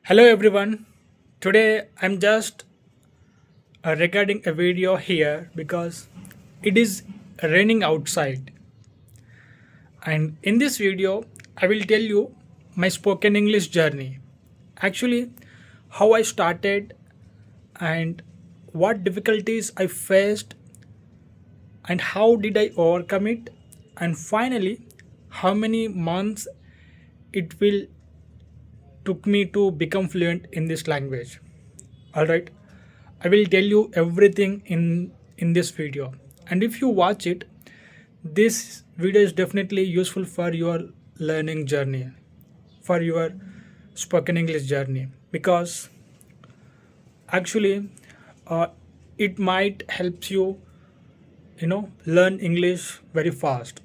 Hello everyone. Today I'm just recording a video here because it is raining outside. And in this video, I will tell you my spoken English journey. Actually, how I started and what difficulties I faced and how did I overcome it, and finally how many months it will took me to become fluent in this language. All right, I will tell you everything in this video, and if you watch it, this video is definitely useful for your learning journey, for your spoken English journey, because actually uh, it might helps you learn English very fast.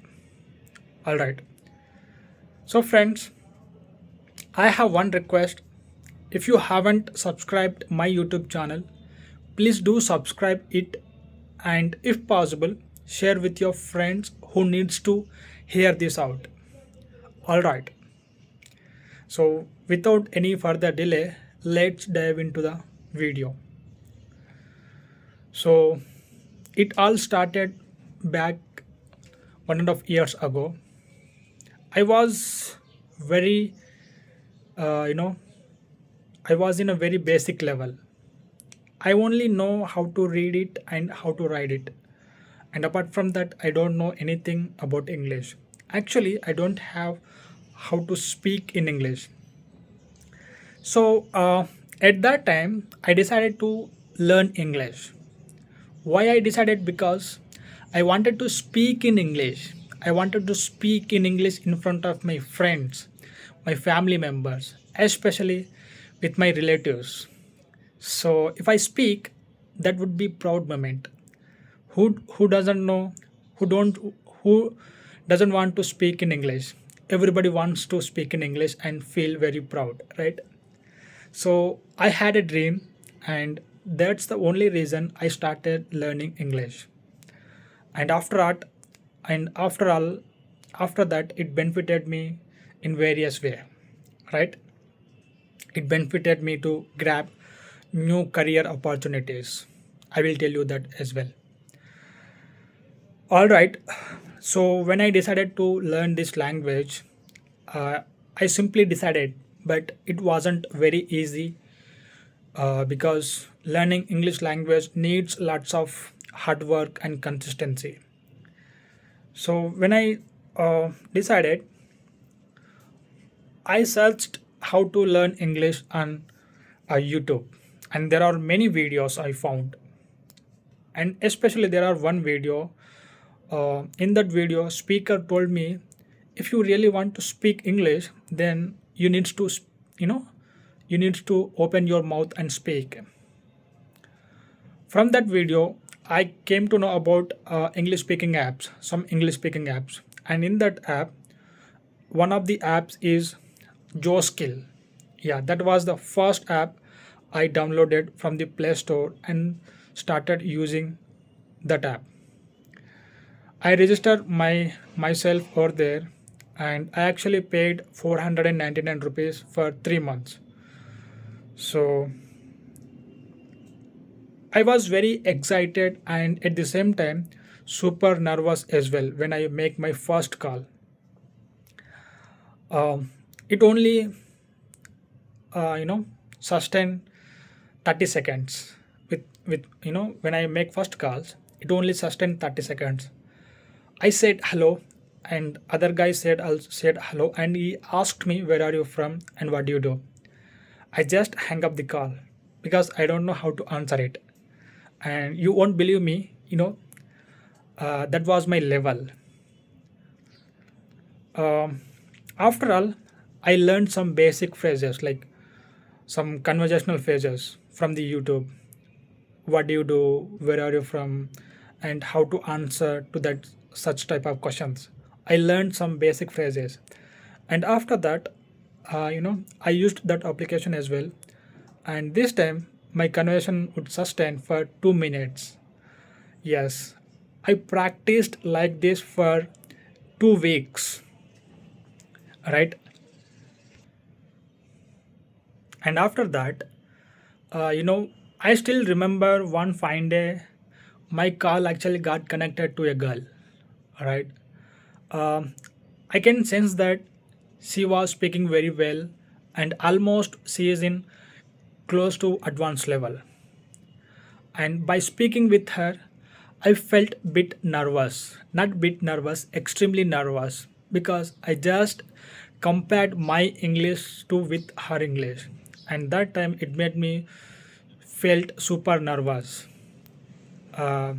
All right, so friends, I have one request. If you haven't subscribed my YouTube channel, please do subscribe it, and if possible share with your friends who needs to hear this out. All right. So without any further delay, let's dive into the video. So it all started back 1.5 years ago. I was very uh, you know I was in a very basic level. I only know how to read it and how to write it. And apart from that, I don't know anything about English. Actually, I don't have how to speak in English. So at that time, I decided to learn English. Why I decided? Because I wanted to speak in English. I wanted to speak in English in front of my friends, my family members, especially with my relatives. So if I speak, that would be proud moment. Who doesn't know, who doesn't want to speak in English? Everybody wants to speak in English and feel very proud, right? So I had a dream, and that's the only reason I started learning English. And after all, after that, it benefited me in various way, right? It benefited me to grab new career opportunities. I will tell you that as well. All right. So when I decided to learn this language, uh, I simply decided, but it wasn't very easy because learning English language needs lots of hard work and consistency. So when I decided, I searched how to learn English on YouTube, and there are many videos I found, and especially there are one video. In that video, speaker told me, if you really want to speak English, then you need to, you know, you need to open your mouth and speak. From that video, I came to know about English speaking apps, some English speaking apps, and in that app, one of the apps is Joe Skill. Yeah, that was the first app I downloaded from the Play Store and started using that app. I registered myself over there, and I actually paid 499 rupees for 3 months. So I was very excited and at the same time super nervous as well when I make my first call. Um, it only sustain 30 seconds. With when I make first calls, it only sustain 30 seconds. I said hello, and other guy said hello, and he asked me, where are you from and what do you do? I just hang up the call because I don't know how to answer it. And you won't believe me, that was my level. Um, After all, I learned some basic phrases like some conversational phrases from the YouTube. What do you do? Where are you from? And how to answer to that such type of questions. I learned some basic phrases, and after that, I used that application as well. And this time, my conversation would sustain for 2 minutes. Yes, I practiced like this for 2 weeks, right? And after that, you know, I still remember one fine day, my call actually got connected to a girl. All right. Um, I can sense that she was speaking very well, and almost she is in close to advanced level. And by speaking with her, I felt bit nervous, not bit nervous, extremely nervous, because I just compared my English to with her English, and that time it made me felt super nervous. I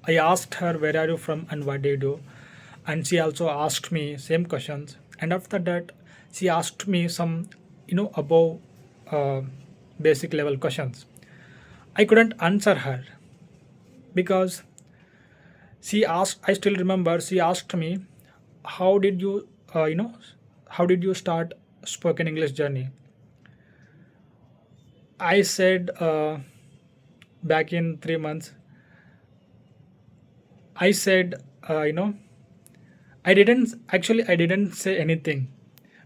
asked her, where are you from and what do you do? And she also asked me same questions. And after that, she asked me some, above uh, basic level questions. I couldn't answer her because she asked, I still remember, she asked me, how did you, how did you start spoken English journey? I said, back in 3 months, I said, I didn't say anything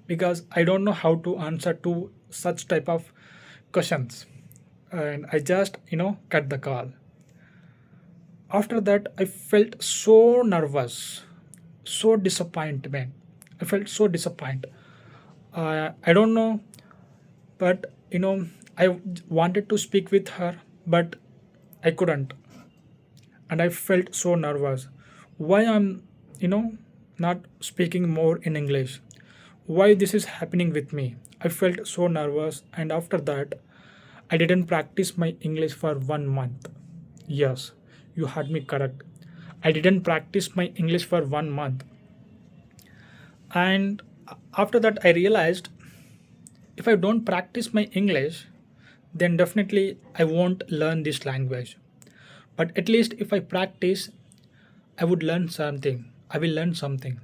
because I don't know how to answer to such type of questions. And I just, cut the call. After that, I felt so nervous, so disappointment. I felt so disappointed. I don't know, but I wanted to speak with her, but I couldn't, and I felt so nervous. Why I'm, not speaking more in English? Why this is happening with me? I felt so nervous, and after that, I didn't practice my English for 1 month. Yes, you had me correct. I didn't practice my English for 1 month, and after that, I realized if I don't practice my English, then definitely I won't learn this language. But at least if I practice, I would learn something. I will learn something.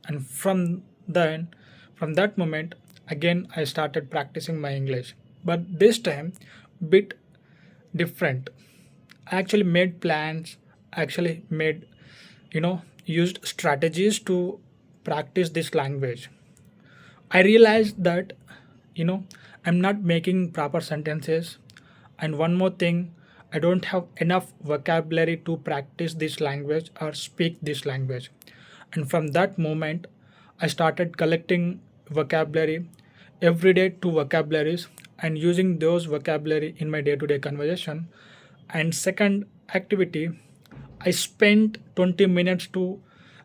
And then, from that moment, again I started practicing my English. But this time, bit different. I actually made plans, actually made, used strategies to practice this language. I realized that, you know, I'm not making proper sentences. And one more thing, I don't have enough vocabulary to practice this language or speak this language. And from that moment, I started collecting vocabulary every day, two vocabularies, and using those vocabulary in my day-to-day conversation. And second activity, I spent 20 minutes to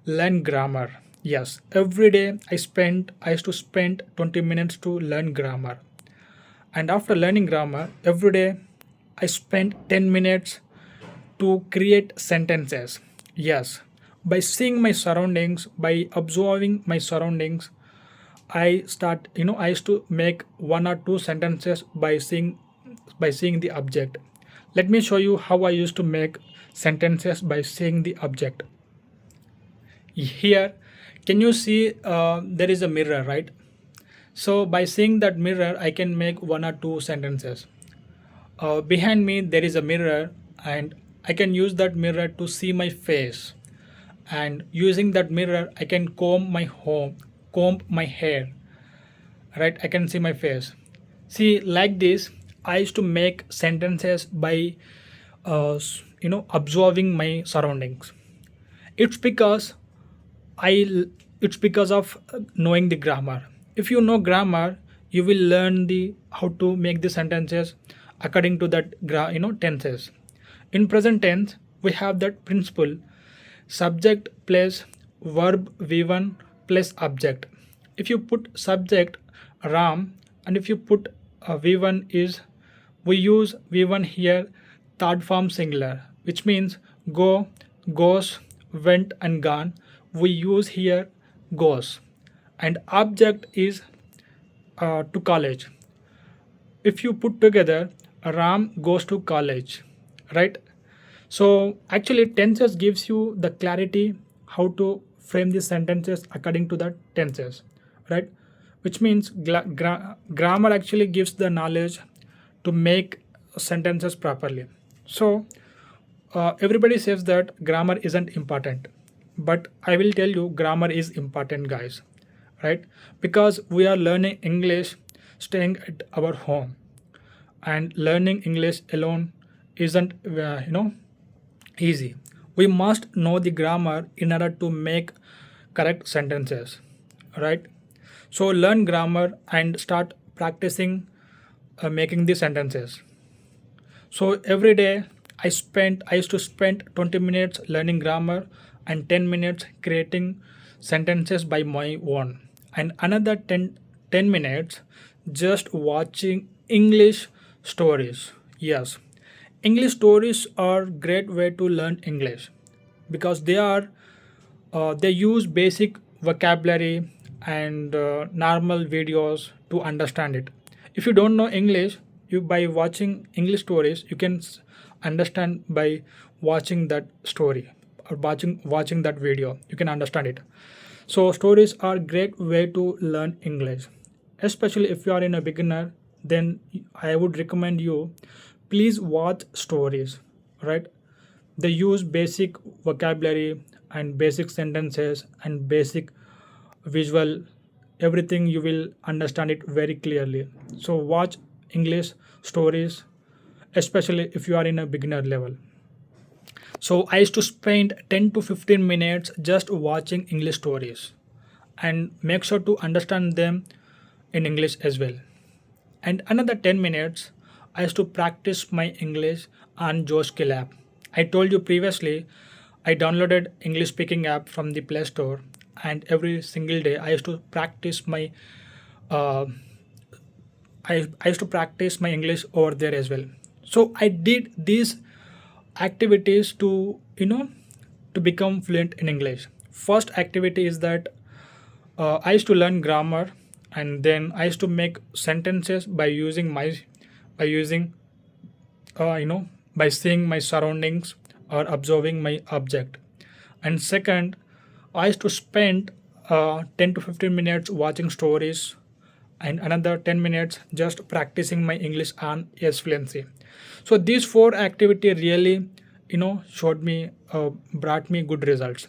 learn grammar. Yes, every day I used to spend 20 minutes to learn grammar. And after learning grammar, every day I spent 10 minutes to create sentences. Yes, by seeing my surroundings, by observing my surroundings, I used to make one or two sentences by seeing the object. Let me show you how I used to make sentences by seeing the object. Here, can you see there is a mirror, right? So by seeing that mirror, I can make one or two sentences. Behind me, there is a mirror, and I can use that mirror to see my face. And using that mirror, I can comb my hair, right? I can see my face. See, like this, I used to make sentences by, observing my surroundings. It's because I it's because of knowing the grammar. If you know grammar, you will learn the how to make the sentences according to that tenses. In present tense, we have that principle: subject plus verb V1 plus object. If you put subject Ram, and if you put V1 is, we use V1 here, third form singular, which means go, goes, went, and gone. We use here goes, and object is to college. If you put together, Ram goes to college, right? So actually, tenses gives you the clarity how to frame the sentences according to the tenses, right? Which means grammar actually gives the knowledge to make sentences properly. So everybody says that grammar isn't important, but I will tell you grammar is important, guys, right? Because we are learning English, staying at our home. And learning English alone isn't easy. We must know the grammar in order to make correct sentences, right? So learn grammar and start practicing making the sentences. So every day I used to spend 20 minutes learning grammar and 10 minutes creating sentences by my own, and another 10 minutes just watching English stories. Yes, English stories are great way to learn English because they use basic vocabulary and normal videos to understand it. If you don't know English, you by watching English stories, you can understand by watching that story or watching that video. You can understand it. So stories are great way to learn English, especially if you are in a beginner. Then I would recommend you please watch stories, right? They use basic vocabulary and basic sentences and basic visual everything. You will understand it very clearly. So watch English stories, especially if you are in a beginner level. So I used to spend 10 to 15 minutes just watching English stories and make sure to understand them in English as well. And another 10 minutes I used to practice my English on Josh Skill app. I told you previously I downloaded English speaking app from the Play Store, and every single day I used to practice my uh, I used to practice my English over there as well. So I did these activities to to become fluent in English. First activity is that I used to learn grammar, and then I used to make sentences by using by using by seeing my surroundings or observing my object. And second, I used to spend 10 to 15 minutes watching stories and another 10 minutes just practicing my English on yes fluency. So these four activity really showed me brought me good results.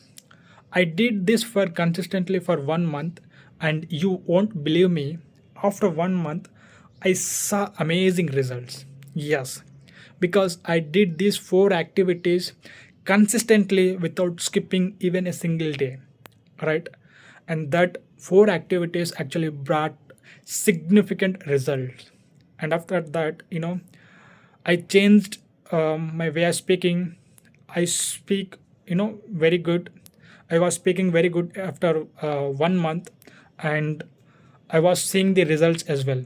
I did this for consistently for 1 month, and you won't believe me, after 1 month I saw amazing results. Yes, because I did these four activities consistently without skipping even a single day, right? And that four activities actually brought significant results. And after that, I changed my way of speaking. I speak, very good. I was speaking very good after 1 month, and I was seeing the results as well.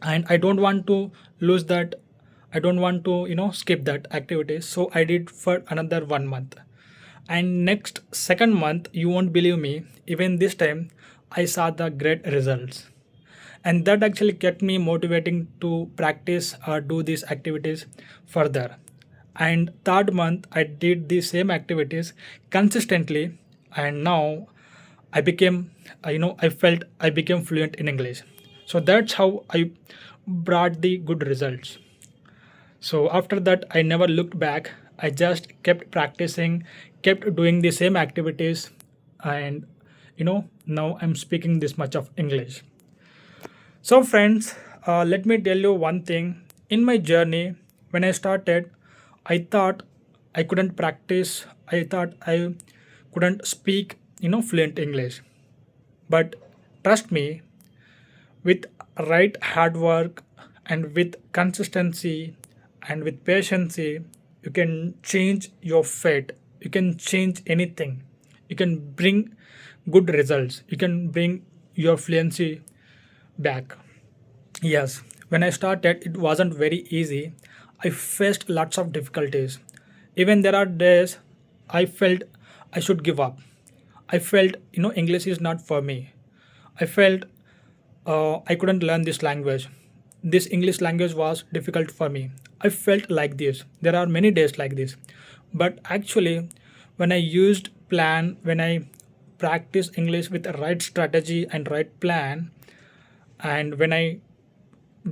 And I don't want to lose that. I don't want to, skip that activity. So I did for another 1 month. And next second month, you won't believe me. Even this time, I saw the great results, and that actually kept me motivating to practice or do these activities further. And third month I did the same activities consistently, and now I became I felt I became fluent in English. So that's how I brought the good results. So after that I never looked back. I just kept practicing, kept doing the same activities, and now I'm speaking this much of English. So, friends, let me tell you one thing. In my journey, when I started, I thought I couldn't practice. I thought I couldn't speak, fluent English. But trust me, with right hard work and with consistency and with patience, you can change your fate. You can change anything. You can bring good results. You can bring your fluency back. Yes, when I started, it wasn't very easy. I faced lots of difficulties. Even there are days I felt I should give up. I felt, English is not for me. I felt I couldn't learn this language. This English language was difficult for me. I felt like this. There are many days like this. But actually, when I used plan, when I practiced English with the right strategy and right plan, and when I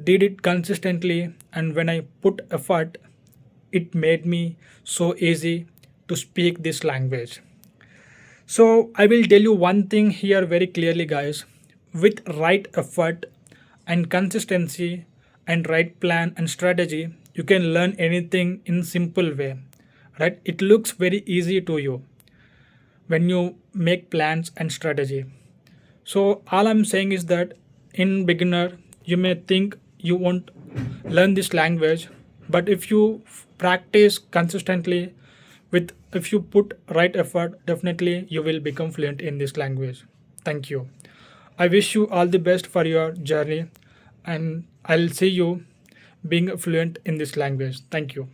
did it consistently and when I put effort, it made me so easy to speak this language. So I will tell you one thing here very clearly, guys. With right effort and consistency and right plan and strategy, you can learn anything in simple way. Right? It looks very easy to you when you make plans and strategy. So all I'm saying is that in beginner you may think you won't learn this language, but if you practice consistently with if you put right effort, definitely you will become fluent in this language. Thank you. I wish you all the best for your journey, and I'll see you being fluent in this language. Thank you.